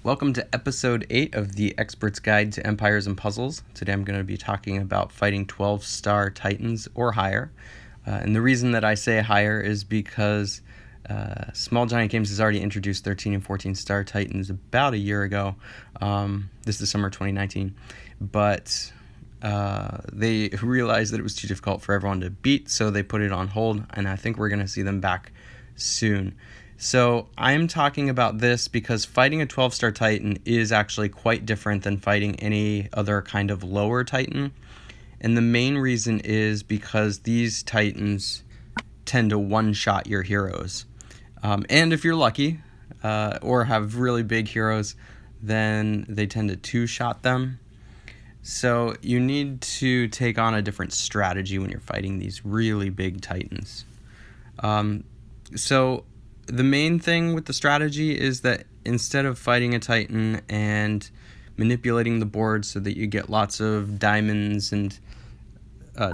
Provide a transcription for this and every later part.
Welcome to episode 8 of the Expert's Guide to Empires and Puzzles. Today I'm going to be talking about fighting 12-star titans or higher. And the reason that I say higher is because Small Giant Games has already introduced 13 and 14-star titans about a year ago. This is summer 2019. But they realized that it was too difficult for everyone to beat, so they put it on hold, and I think we're going to see them back soon. So I'm talking about this because fighting a 12-star Titan is actually quite different than fighting any other kind of lower Titan. And the main reason is because these Titans tend to one-shot your heroes. And if you're lucky, or have really big heroes, then they tend to two-shot them. So you need to take on a different strategy when you're fighting these really big Titans. So the main thing with the strategy is that instead of fighting a Titan and manipulating the board so that you get lots of diamonds and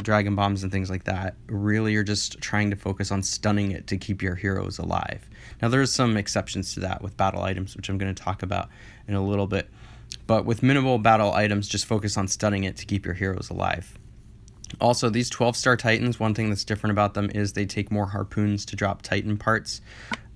dragon bombs and things like that, really you're just trying to focus on stunning it to keep your heroes alive. Now there's some exceptions to that with battle items, which I'm going to talk about in a little bit. But with minimal battle items, just focus on stunning it to keep your heroes alive. Also, these 12-star Titans, one thing that's different about them is they take more harpoons to drop Titan parts.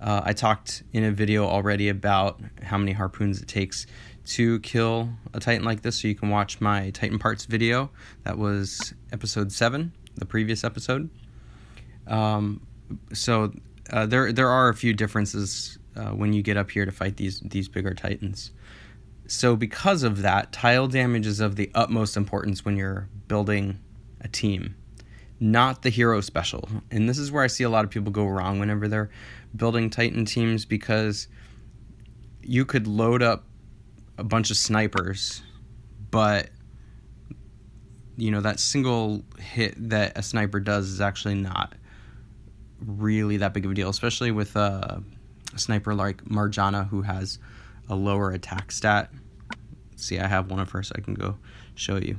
I talked in a video already about how many harpoons it takes to kill a Titan like this, so you can watch my Titan parts video. That was episode 7, the previous episode. There are a few differences when you get up here to fight these bigger Titans. So because of that, tile damage is of the utmost importance when you're building a team, not the hero special. And this is where I see a lot of people go wrong whenever they're building Titan teams, because you could load up a bunch of snipers, but that single hit that a sniper does is actually not really that big of a deal, especially with a sniper like Marjana, who has a lower attack stat. See, I have one of her, so I can go show you.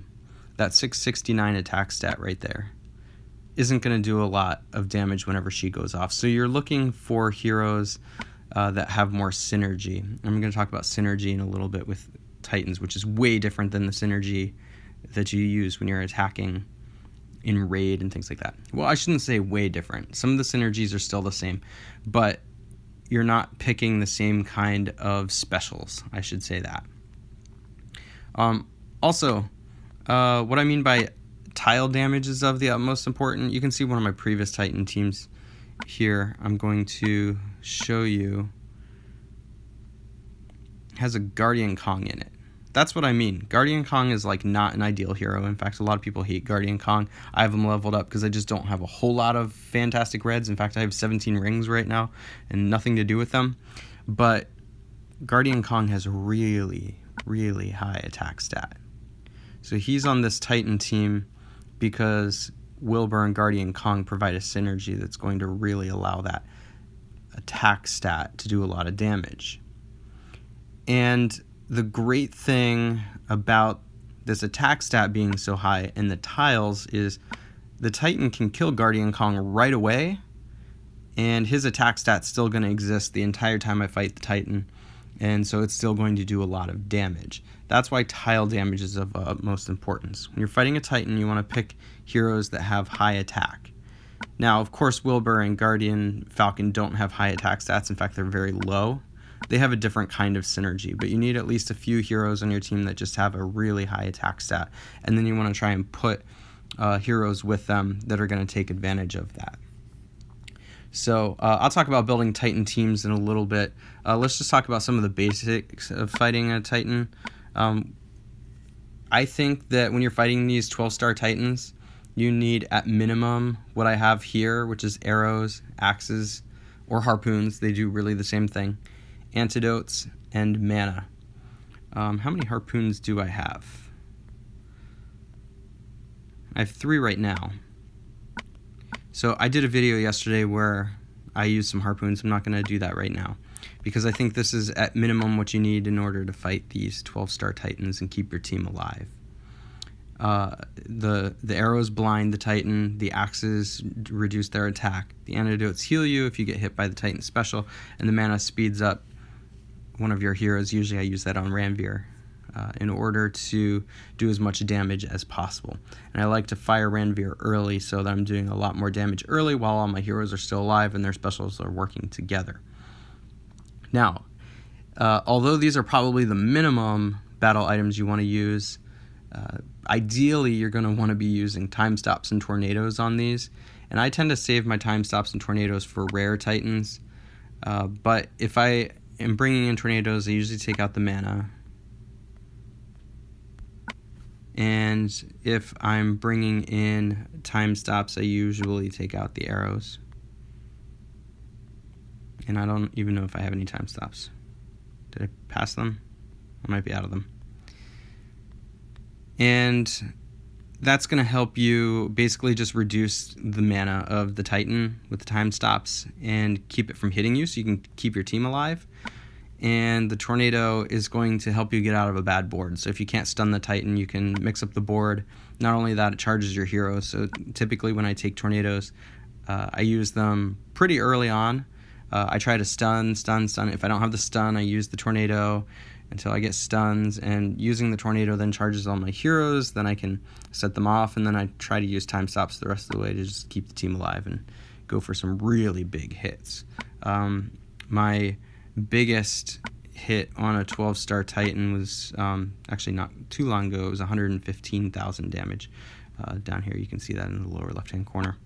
That 669 attack stat right there isn't going to do a lot of damage whenever she goes off. So you're looking for heroes that have more synergy. I'm going to talk about synergy in a little bit with Titans, which is way different than the synergy that you use when you're attacking in raid and things like that. Well, I shouldn't say way different. Some of the synergies are still the same, but you're not picking the same kind of specials, I should say that. Also, what I mean by tile damage is of the utmost important. You can see one of my previous Titan teams here. I'm going to show you. It has a Guardian Kong in it. That's what I mean. Guardian Kong is like not an ideal hero. In fact, a lot of people hate Guardian Kong. I have him leveled up because I just don't have a whole lot of fantastic reds. In fact, I have 17 rings right now and nothing to do with them. But Guardian Kong has a really, really high attack stat. So he's on this Titan team because Wilbur and Guardian Kong provide a synergy that's going to really allow that attack stat to do a lot of damage. And the great thing about this attack stat being so high and the tiles is the Titan can kill Guardian Kong right away, and his attack stat's still going to exist the entire time I fight the Titan, and so it's still going to do a lot of damage. That's why tile damage is of utmost importance. When you're fighting a Titan, you want to pick heroes that have high attack. Now, of course, Wilbur and Guardian Falcon don't have high attack stats. In fact, they're very low. They have a different kind of synergy, but you need at least a few heroes on your team that just have a really high attack stat, and then you want to try and put heroes with them that are going to take advantage of that. So I'll talk about building Titan teams in a little bit. Let's just talk about some of the basics of fighting a Titan. I think that when you're fighting these 12-star Titans, you need at minimum what I have here, which is arrows, axes, or harpoons. They do really the same thing. Antidotes, and mana. How many harpoons do I have? I have 3 right now. So I did a video yesterday where I used some harpoons. I'm not going to do that right now, because I think this is at minimum what you need in order to fight these 12-star Titans and keep your team alive. The arrows blind the Titan, the axes reduce their attack, the antidotes heal you if you get hit by the Titan special, and the mana speeds up one of your heroes. Usually I use that on Ranveer in order to do as much damage as possible. And I like to fire Ranveer early so that I'm doing a lot more damage early while all my heroes are still alive and their specials are working together. Now, although these are probably the minimum battle items you want to use, ideally you're going to want to be using time stops and tornadoes on these. And I tend to save my time stops and tornadoes for rare titans. But if I am bringing in tornadoes, I usually take out the mana. And if I'm bringing in time stops, I usually take out the arrows. And I don't even know if I have any time stops. Did I pass them? I might be out of them. And that's going to help you basically just reduce the mana of the Titan with the time stops and keep it from hitting you so you can keep your team alive. And the tornado is going to help you get out of a bad board. So if you can't stun the Titan, you can mix up the board. Not only that, it charges your heroes. So typically when I take tornadoes, I use them pretty early on. I try to stun. If I don't have the stun, I use the tornado until I get stuns. And using the tornado then charges all my heroes. Then I can set them off. And then I try to use time stops the rest of the way to just keep the team alive and go for some really big hits. My biggest hit on a 12-star Titan was actually not too long ago. It was 115,000 damage. Down here you can see that in the lower left-hand corner.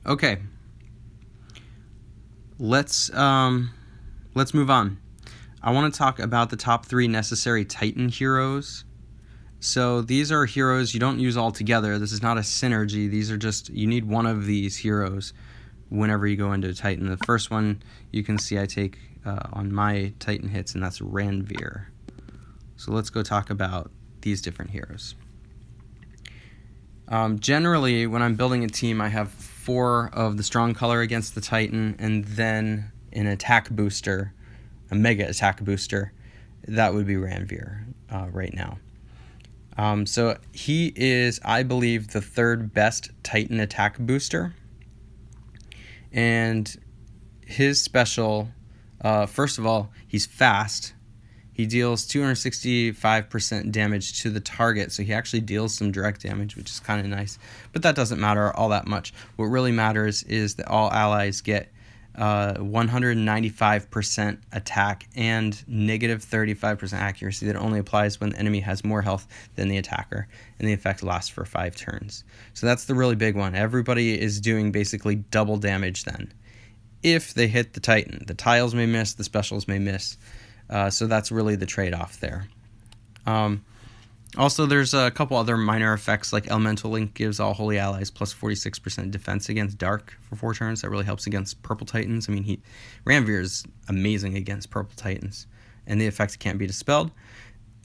Okay. Let's move on. I want to talk about the top 3 necessary Titan heroes. So these are heroes you don't use all together. This is not a synergy. These are just, you need one of these heroes whenever you go into a Titan. The first one you can see I take on my Titan hits, and that's Ranveer. So let's go talk about these different heroes. Generally, when I'm building a team, I have 4 of the strong color against the Titan, and then an attack booster, a mega attack booster. That would be Ranveer right now. So he is, I believe, the 3rd best Titan attack booster. And his special, first of all, he's fast. He deals 265% damage to the target, so he actually deals some direct damage, which is kind of nice. But that doesn't matter all that much. What really matters is that all allies get 195% attack and negative 35% accuracy that only applies when the enemy has more health than the attacker, and the effect lasts for 5 turns. So that's the really big one. Everybody is doing basically double damage then. If they hit the Titan, the tiles may miss, the specials may miss. So that's really the trade-off there. Also, there's a couple other minor effects, like Elemental Link gives all holy allies plus 46% defense against Dark for 4 turns. That really helps against Purple Titans. I mean, Ranveer is amazing against Purple Titans, and the effect can't be dispelled.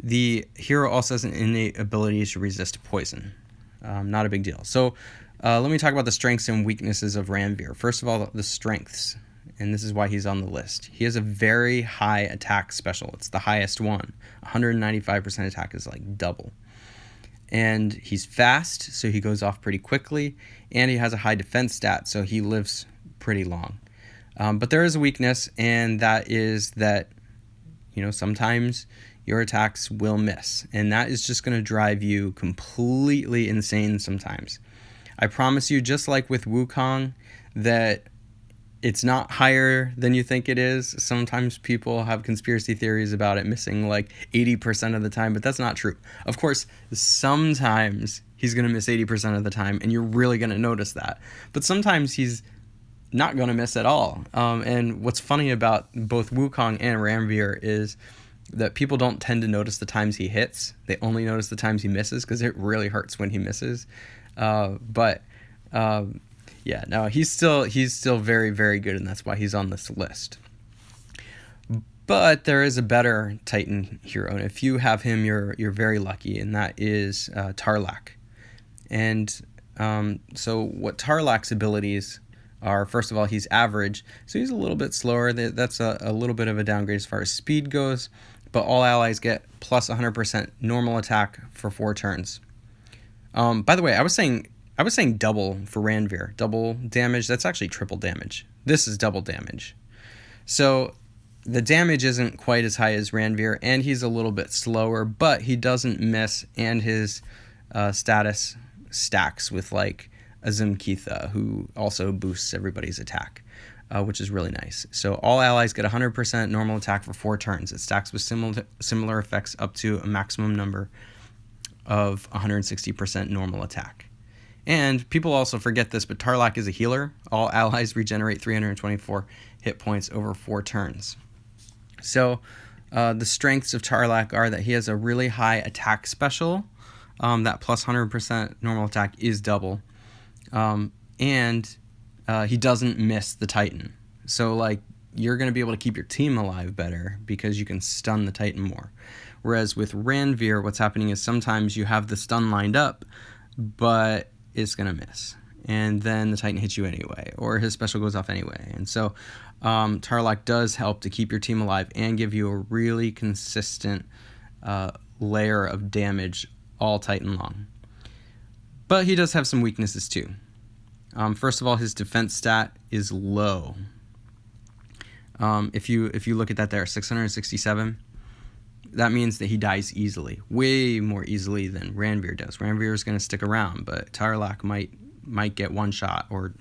The hero also has an innate ability to resist poison. Not a big deal. So let me talk about the strengths and weaknesses of Ranveer. First of all, the strengths, and this is why he's on the list. He has a very high attack special. It's the highest one. 195% attack is like double. And he's fast, so he goes off pretty quickly. And he has a high defense stat, so he lives pretty long. But there is a weakness, and that is that, sometimes your attacks will miss. And that is just going to drive you completely insane sometimes. I promise you, just like with Wukong, that it's not higher than you think it is. Sometimes people have conspiracy theories about it missing like 80% of the time, but that's not true. Of course, sometimes he's going to miss 80% of the time, and you're really going to notice that. But sometimes he's not going to miss at all. And what's funny about both Wukong and Ranveer is that people don't tend to notice the times he hits. They only notice the times he misses, because it really hurts when he misses. Yeah, no, he's still very, very good, and that's why he's on this list. But there is a better Titan hero, and if you have him, you're very lucky, and that is Tarlak. And so what Tarlak's abilities are, first of all, he's average, so he's a little bit slower. That's a little bit of a downgrade as far as speed goes, but all allies get plus 100% normal attack for 4 turns. By the way, I was saying double for Ranveer. Double damage, that's actually triple damage. This is double damage. So The damage isn't quite as high as Ranveer, and he's a little bit slower, but he doesn't miss, and his status stacks with like Azumkitha, who also boosts everybody's attack, which is really nice. So all allies get 100% normal attack for 4 turns. It stacks with similar effects up to a maximum number of 160% normal attack. And people also forget this, but Tarlak is a healer. All allies regenerate 324 hit points over 4 turns. So the strengths of Tarlak are that he has a really high attack special. That plus 100% normal attack is double. And he doesn't miss the Titan. So like you're going to be able to keep your team alive better because you can stun the Titan more. Whereas with Ranveer, what's happening is sometimes you have the stun lined up, but it's going to miss. And then the Titan hits you anyway, or his special goes off anyway. And so Tarlak does help to keep your team alive and give you a really consistent layer of damage all Titan long. But he does have some weaknesses too. First of all, his defense stat is low. If you look at that there, 667, that means that he dies easily, way more easily than Ranveer does. Ranveer is going to stick around, but Tarlak might get 1 shot or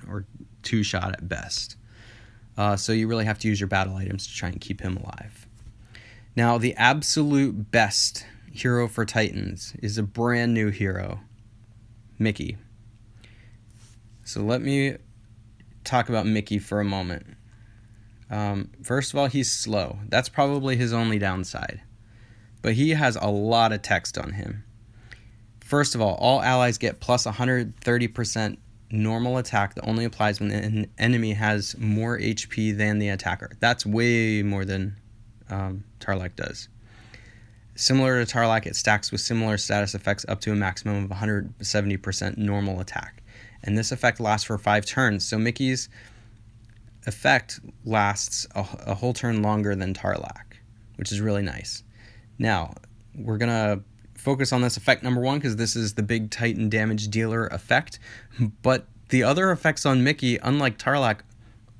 2 shot at best. So you really have to use your battle items to try and keep him alive. Now, the absolute best hero for Titans is a brand new hero, Mickey. So let me talk about Mickey for a moment. First of all, he's slow. That's probably his only downside. But he has a lot of text on him. First of all allies get plus 130% normal attack that only applies when an enemy has more HP than the attacker. That's way more than Tarlak does. Similar to Tarlak, it stacks with similar status effects up to a maximum of 170% normal attack. And this effect lasts for 5 turns, so Mickey's effect lasts a whole turn longer than Tarlak, which is really nice. Now, we're going to focus on this effect number 1 because this is the big Titan damage dealer effect, but the other effects on Mickey, unlike Tarlak,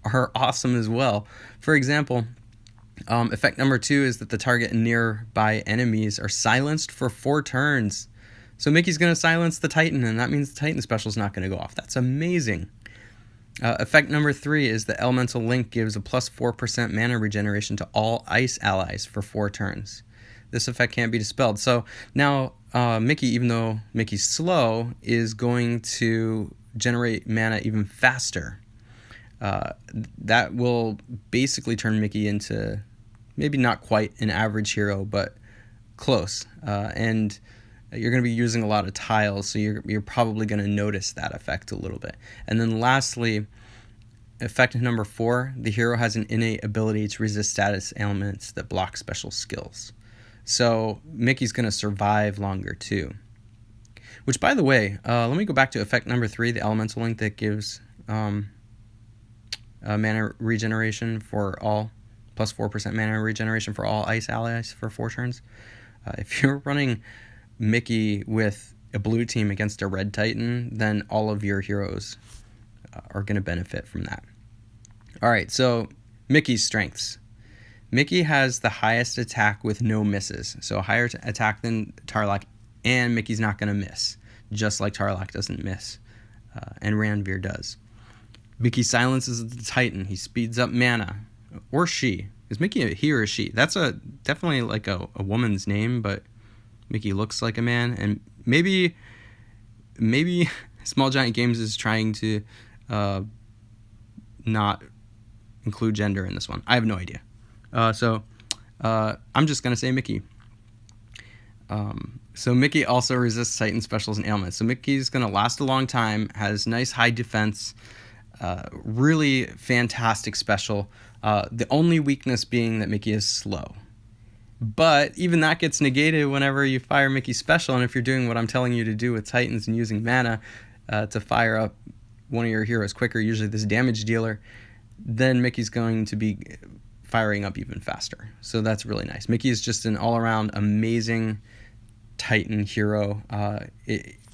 are awesome as well. For example, effect number 2 is that the target and nearby enemies are silenced for 4 turns. So Mickey's going to silence the Titan, and that means the Titan special is not going to go off. That's amazing. Effect number 3 is the Elemental Link gives a plus 4% mana regeneration to all ice allies for 4 turns. This effect can't be dispelled. So now Mickey, even though Mickey's slow, is going to generate mana even faster. That will basically turn Mickey into maybe not quite an average hero, but close. And you're going to be using a lot of tiles, so you're probably going to notice that effect a little bit. And then lastly, effect number 4, the hero has an innate ability to resist status ailments that block special skills. So Mickey's going to survive longer too. Which, by the way, let me go back to effect number 3, the Elemental Link that gives mana regeneration for all, plus 4% mana regeneration for all ice allies for 4 turns. If you're running Mickey with a blue team against a red Titan, then all of your heroes are going to benefit from that. All right, so Mickey's strengths. Mickey has the highest attack with no misses, so a higher attack than Tarlak, and Mickey's not going to miss, just like Tarlak doesn't miss, and Ranveer does. Mickey silences the Titan. He speeds up mana, or she. Is Mickey a he or a she? That's definitely like a woman's name, but Mickey looks like a man, and maybe Small Giant Games is trying to not include gender in this one. I have no idea. So I'm just going to say Mickey. So Mickey also resists Titan specials and ailments. So Mickey's going to last a long time, has nice high defense, really fantastic special. The only weakness being that Mickey is slow. But even that gets negated whenever you fire Mickey's special, and if you're doing what I'm telling you to do with Titans and using mana to fire up one of your heroes quicker, usually this damage dealer, then Mickey's going to be firing up even faster. So that's really nice. Mickey is just an all-around amazing Titan hero.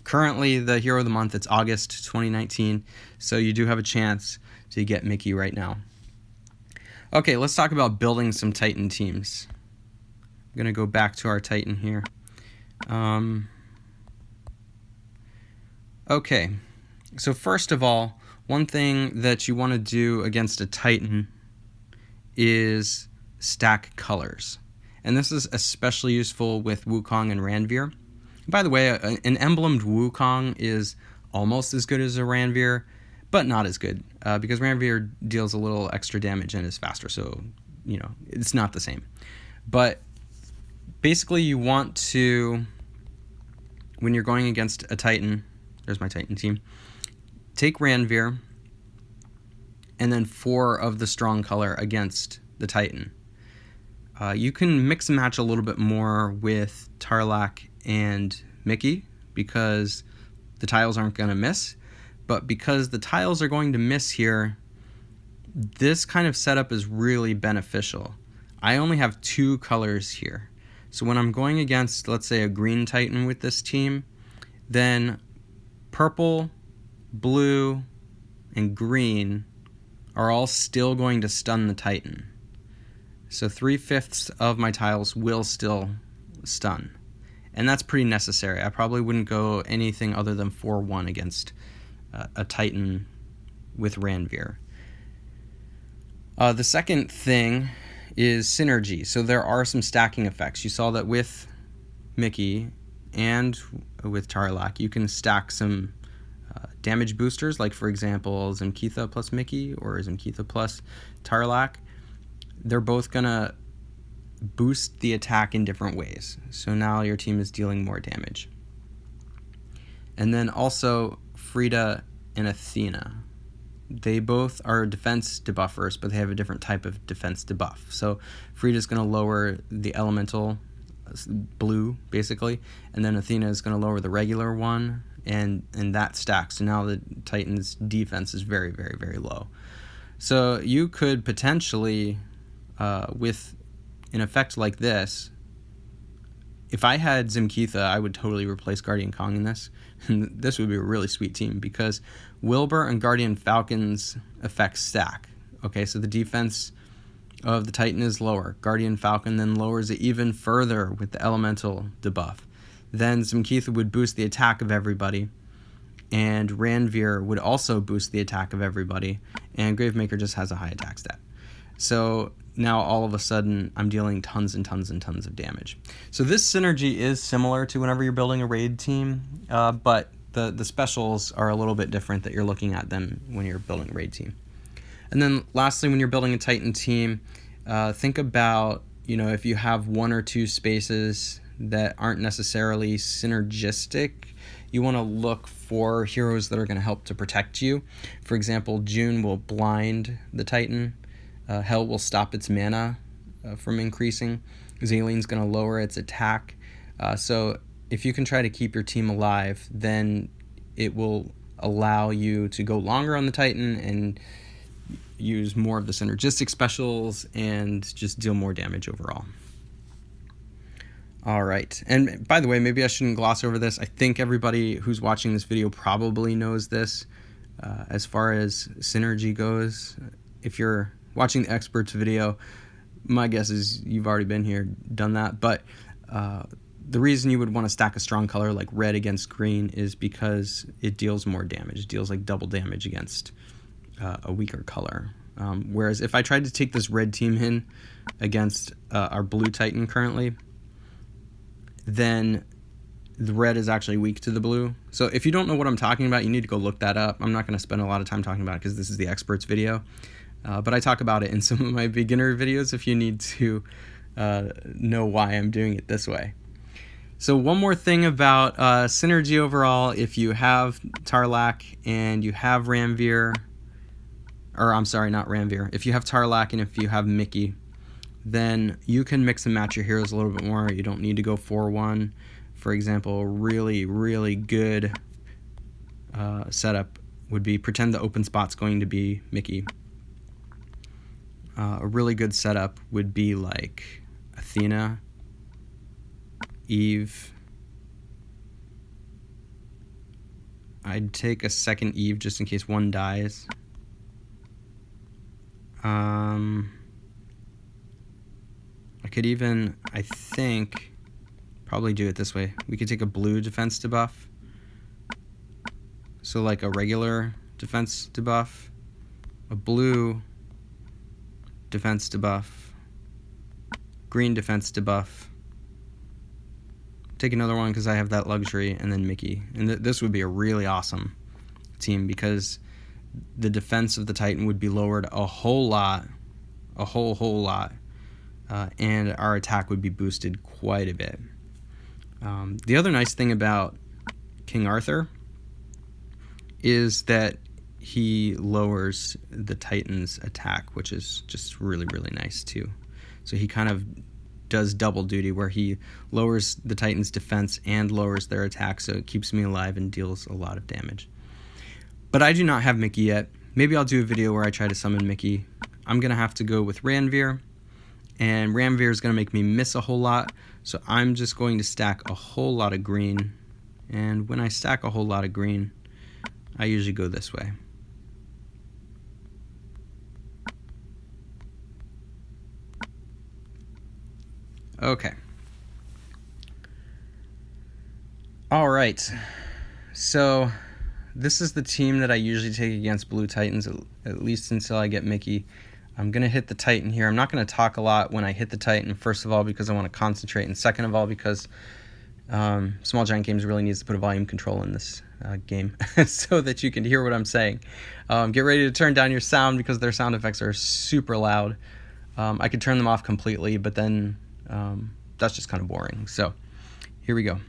Currently, the hero of the month, it's August 2019, so you do have a chance to get Mickey right now. Okay, let's talk about building some Titan teams. I'm going to go back to our Titan here. Okay, so first of all, one thing that you want to do against a Titan is stack colors. And this is especially useful with Wukong and Ranveer. By the way, an emblemed Wukong is almost as good as a Ranveer, but not as good, because Ranveer deals a little extra damage and is faster, so, it's not the same. But basically you want to, when you're going against a Titan, there's my Titan team, take Ranveer and then 4 of the strong color against the Titan. You can mix and match a little bit more with Tarlac and Mickey because the tiles aren't going to miss. But because the tiles are going to miss here, this kind of setup is really beneficial. I only have 2 colors here. So when I'm going against, let's say, a green Titan with this team, then purple, blue, and green are all still going to stun the Titan. So 3/5 of my tiles will still stun. And that's pretty necessary. I probably wouldn't go anything other than 4-1 against a Titan with Ranveer. The second thing is synergy. So there are some stacking effects. You saw that with Mickey and with Tarlac, you can stack some damage boosters, like for example Zemkeitha plus Mickey or Zemkeitha plus Tarlac. They're both gonna boost the attack in different ways. So now your team is dealing more damage. And then also Frida and Athena. They both are defense debuffers, but they have a different type of defense debuff. So Frida's going to lower the elemental blue, basically, and then Athena is going to lower the regular one, and that stacks. So now the Titan's defense is very, very, very low. So you could potentially, with an effect like this, if I had Zemkeitha, I would totally replace Guardian Kong in this. And this would be a really sweet team because Wilbur and Guardian Falcon's effects stack. Okay, so the defense of the Titan is lower. Guardian Falcon then lowers it even further with the elemental debuff. Then Zemkeitha would boost the attack of everybody, and Ranveer would also boost the attack of everybody, and Gravemaker just has a high attack stat. So now all of a sudden I'm dealing tons and tons and tons of damage. So this synergy is similar to whenever you're building a raid team, but the specials are a little bit different that you're looking at than when you're building a raid team. And then lastly, when you're building a Titan team, think about, if you have 1 or 2 spaces that aren't necessarily synergistic, you want to look for heroes that are going to help to protect you. For example, June will blind the Titan. Hell will stop its mana from increasing. Zaylene's going to lower its attack. So if you can try to keep your team alive, then it will allow you to go longer on the Titan and use more of the synergistic specials and just deal more damage overall. All right. And by the way, maybe I shouldn't gloss over this. I think everybody who's watching this video probably knows this as far as synergy goes. If you're watching the experts video, my guess is you've already been here, done that. But the reason you would want to stack a strong color like red against green is because it deals more damage. It deals like double damage against a weaker color. Whereas if I tried to take this red team in against our blue Titan currently, then the red is actually weak to the blue. So if you don't know what I'm talking about, you need to go look that up. I'm not going to spend a lot of time talking about it because this is the experts video. But I talk about it in some of my beginner videos if you need to know why I'm doing it this way. So one more thing about synergy overall, if you have Tarlac and you have Ranveer, or I'm sorry, not Ranveer, if you have Tarlac and if you have Mickey, then you can mix and match your heroes a little bit more. You don't need to go 4-1. For example, really, really good setup would be pretend the open spot's going to be Mickey. A really good setup would be like Athena, Eve. I'd take a second Eve just in case one dies. could even, I think, probably do it this way. We could take a blue defense debuff. So like a regular defense debuff, a blue defense debuff, green defense debuff. Take another one because I have that luxury, and then Mickey. And this would be a really awesome team because the defense of the Titan would be lowered a whole lot, a whole lot, and our attack would be boosted quite a bit. The other nice thing about King Arthur is that he lowers the Titan's attack, which is just really, really nice too. So he kind of does double duty where he lowers the Titan's defense and lowers their attack, so it keeps me alive and deals a lot of damage. But I do not have Mickey yet. Maybe I'll do a video where I try to summon Mickey. I'm going to have to go with Ranveer, and Ranveer is going to make me miss a whole lot, so I'm just going to stack a whole lot of green. And when I stack a whole lot of green, I usually go this way. Okay. All right. So this is the team that I usually take against Blue Titans, at least until I get Mickey. I'm going to hit the Titan here. I'm not going to talk a lot when I hit the Titan, first of all, because I want to concentrate, and second of all, because Small Giant Games really needs to put a volume control in this game so that you can hear what I'm saying. Get ready to turn down your sound because their sound effects are super loud. I could turn them off completely, but then that's just kind of boring. So here we go.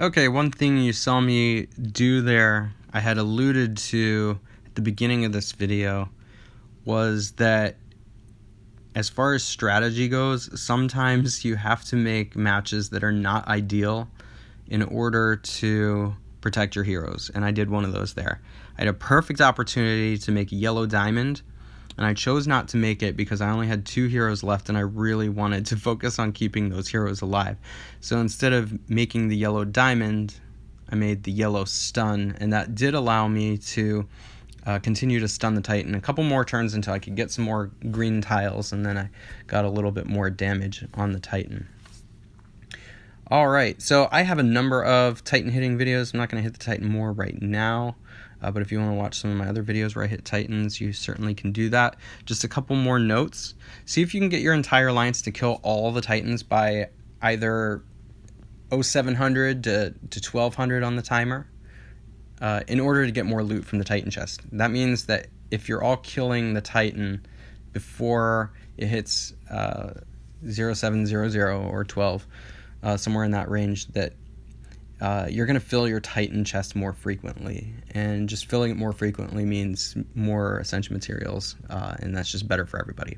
Okay, one thing you saw me do there, I had alluded to at the beginning of this video, was that as far as strategy goes, sometimes you have to make matches that are not ideal in order to protect your heroes, and I did one of those there. I had a perfect opportunity to make yellow diamond, and I chose not to make it because I only had 2 heroes left and I really wanted to focus on keeping those heroes alive. So instead of making the yellow diamond, I made the yellow stun, and that did allow me to continue to stun the Titan a couple more turns until I could get some more green tiles, and then I got a little bit more damage on the Titan. Alright, so I have a number of Titan hitting videos. I'm not going to hit the Titan more right now. But if you want to watch some of my other videos where I hit Titans, you certainly can do that. Just a couple more notes. See if you can get your entire alliance to kill all the Titans by either 0700 to 1200 on the timer in order to get more loot from the Titan chest. That means that if you're all killing the Titan before it hits 0700 or 12, somewhere in that range, that you're going to fill your Titan chest more frequently, and just filling it more frequently means more Ascension materials, and that's just better for everybody.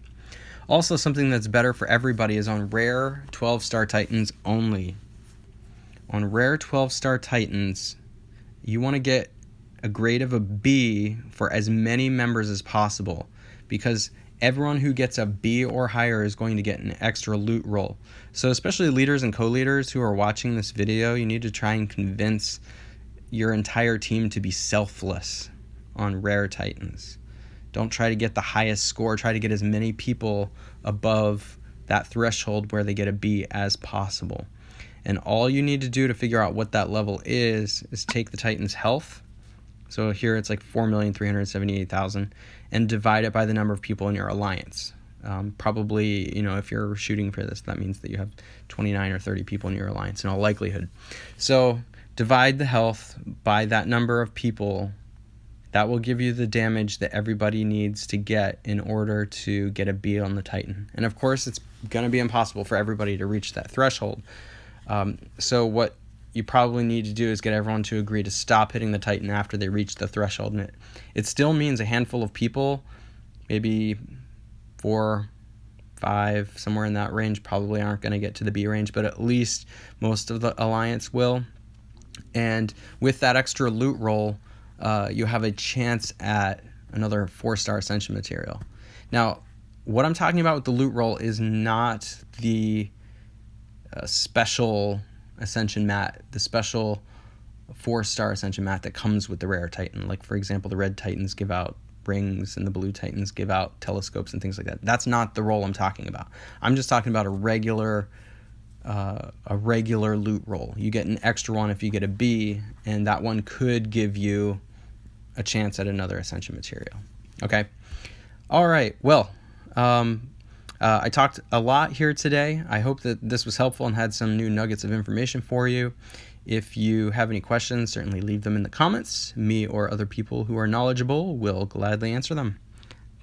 Also, something that's better for everybody is on rare 12-star Titans only. On rare 12-star Titans, you want to get a grade of a B for as many members as possible, because everyone who gets a B or higher is going to get an extra loot roll. So especially leaders and co-leaders who are watching this video, you need to try and convince your entire team to be selfless on rare Titans. Don't try to get the highest score. Try to get as many people above that threshold where they get a B as possible. And all you need to do to figure out what that level is take the Titan's health. So here it's like 4,378,000, and divide it by the number of people in your alliance. Probably, if you're shooting for this, that means that you have 29 or 30 people in your alliance in all likelihood. So divide the health by that number of people. That will give you the damage that everybody needs to get in order to get a B on the Titan. And of course, it's going to be impossible for everybody to reach that threshold. So what you probably need to do is get everyone to agree to stop hitting the Titan after they reach the threshold. And it still means a handful of people, maybe 4, 5, somewhere in that range, probably aren't going to get to the B range, but at least most of the alliance will. And with that extra loot roll, you have a chance at another 4-star Ascension material. Now, what I'm talking about with the loot roll is not the special Ascension mat, the special 4-star Ascension mat that comes with the rare Titan. Like, for example, the red Titans give out rings and the blue Titans give out telescopes and things like that. That's not the roll I'm talking about. I'm just talking about a regular loot roll. You get an extra one if you get a B, and that one could give you a chance at another Ascension material. Okay? All right. Well, I talked a lot here today. I hope that this was helpful and had some new nuggets of information for you. If you have any questions, certainly leave them in the comments. Me or other people who are knowledgeable will gladly answer them.